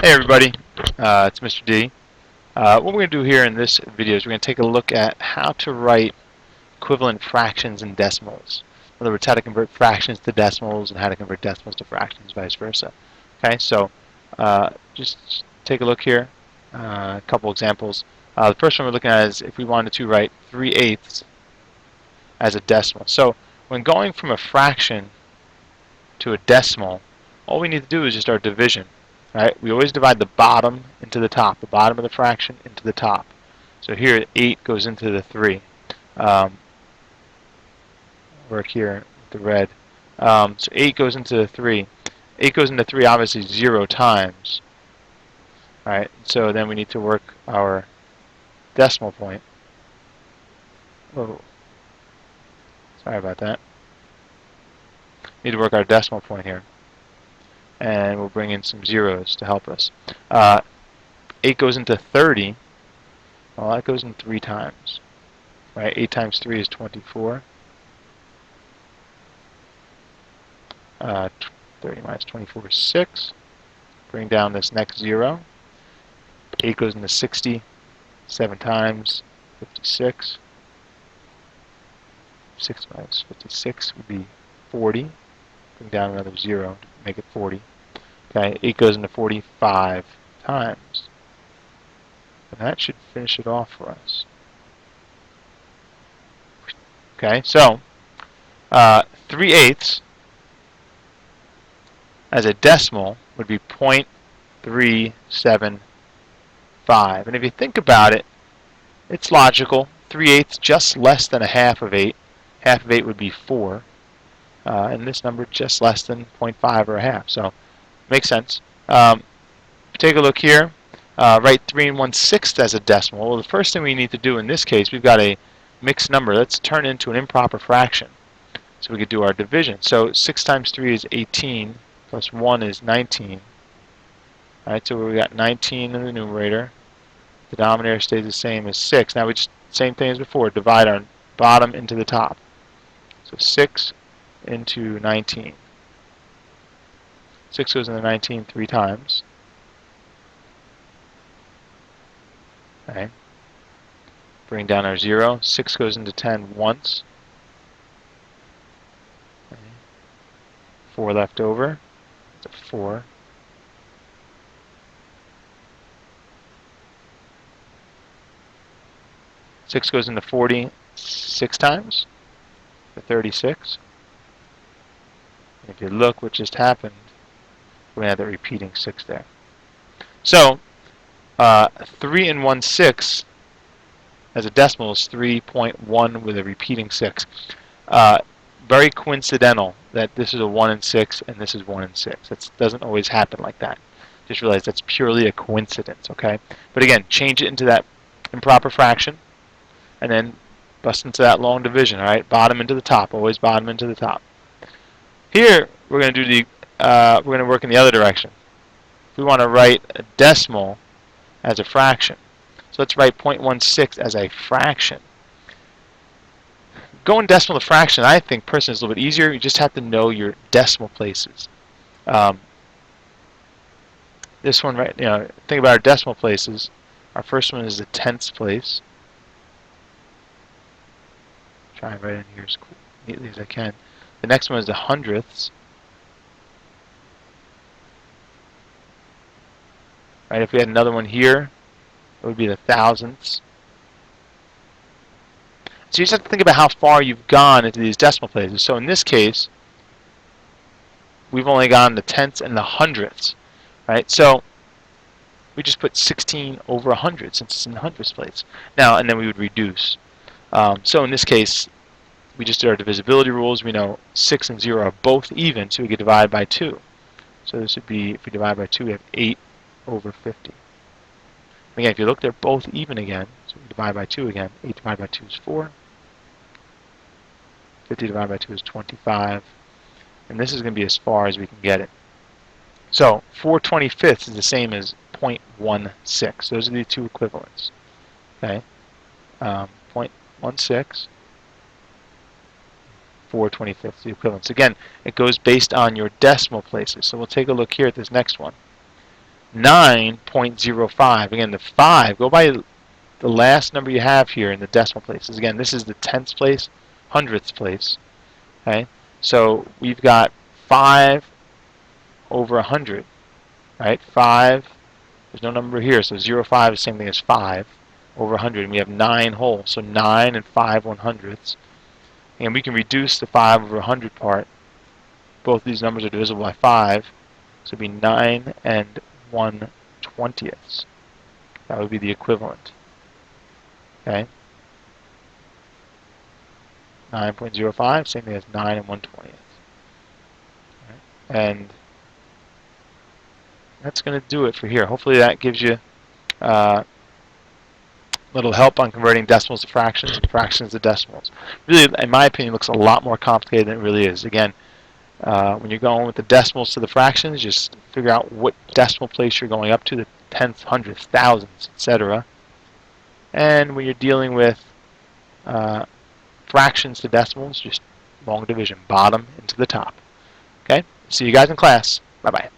Hey everybody, it's Mr. D. What we're going to do here in this video is we're going to take a look at how to write equivalent fractions and decimals. In other words, how to convert fractions to decimals and how to convert decimals to fractions, vice versa. Okay, so just take a look here, a couple examples. The first one we're looking at is if we wanted to write 3/8 as a decimal. So when going from a fraction to a decimal, all we need to do is just our division. Right? We always divide the bottom into the top, the bottom of the fraction into the top. So here 8 goes into the 3. Work here with the red. So 8 goes into the 3. 8 goes into 3 obviously 0 times. Right? So then we need to work our decimal point. Oh, sorry about that. Need to work our decimal point here. And we'll bring in some zeros to help us. 8 goes into 30. Well, that goes in 3 times. Right? 8 times 3 is 24. 30 minus 24 is 6. Bring down this next 0. 8 goes into 60. 7 times 56. 6 minus 56 would be 40. Bring down another 0 to make it 40. Okay, 8 goes into 45 times. And that should finish it off for us. Okay, so 3/8 as a decimal would be 0.375. And if you think about it, it's logical. 3/8 just less than a half of 8. Half of 8 would be 4. And this number just less than 0.5 or a half. So makes sense. Take a look here. Write 3 1/6 as a decimal. Well, the first thing we need to do in this case, we've got a mixed number. Let's turn it into an improper fraction. So we could do our division. So 6 times 3 is 18, plus 1 is 19. Alright, so we got 19 in the numerator. The denominator stays the same as 6. Now we just, same thing as before, divide our bottom into the top. So 6 into 19. 6 goes into 19 3 times. Okay. Bring down our 0. 6 goes into 10 once. Okay. 4 left over. It's a 4. 6 goes into 40 6 times. For 36. And if you look what just happened, we're going to have the repeating 6 there. So 3 1/6 as a decimal is 3.1 with a repeating 6. Very coincidental that this is a 1 6 and this is 1 6. That doesn't always happen like that. Just realize that's purely a coincidence, okay? But again, change it into that improper fraction and then bust into that long division, all right? Bottom into the top, always bottom into the top. Here, we're going to do the we're going to work in the other direction. If we want to write a decimal as a fraction, so let's write 0.16 as a fraction. Going decimal to fraction, I think personally is a little bit easier. You just have to know your decimal places. This one, right? Think about our decimal places. Our first one is the tenths place. Try and write in here as neatly as I can. The next one is the hundredths. Right? If we had another one here, it would be the thousandths. So you just have to think about how far you've gone into these decimal places. So in this case, we've only gone the tenths and the hundredths, right? So we just put 16 over 100 since it's in the hundredths place. Now, and then we would reduce. So in this case, we just did our divisibility rules. We know 6 and 0 are both even, so we could divide by 2. So this would be, if we divide by 2, we have 8 over 50. Again, if you look, they're both even again. So we divide by 2 again. 8 divided by 2 is 4. 50 divided by 2 is 25. And this is going to be as far as we can get it. So 4/25 is the same as 0.16. Those are the two equivalents. Okay, 0.16, 4/25, the equivalents. Again, it goes based on your decimal places. So we'll take a look here at this next one. 9.05. Again, the 5, go by the last number you have here in the decimal places. Again, this is the tenths place, hundredths place. Okay, so we've got 5 over 100, right? 5, there's no number here, so 0.5 is the same thing as 5 over 100, and we have 9 whole, so 9 and 5 1/100ths. And we can reduce the 5 over 100 part. Both these numbers are divisible by 5, so it would be 9 and 1/20ths. That would be the equivalent. Okay, 9.05, same thing as 9 and 1/20ths. Right. And that's going to do it for here. Hopefully that gives you a little help on converting decimals to fractions and fractions to decimals. Really, in my opinion, it looks a lot more complicated than it really is. Again, when you're going with the decimals to the fractions, just figure out what decimal place you're going up to, the tenths, hundredths, thousands, etc. And when you're dealing with fractions to decimals, just long division, bottom into the top. Okay? See you guys in class. Bye-bye.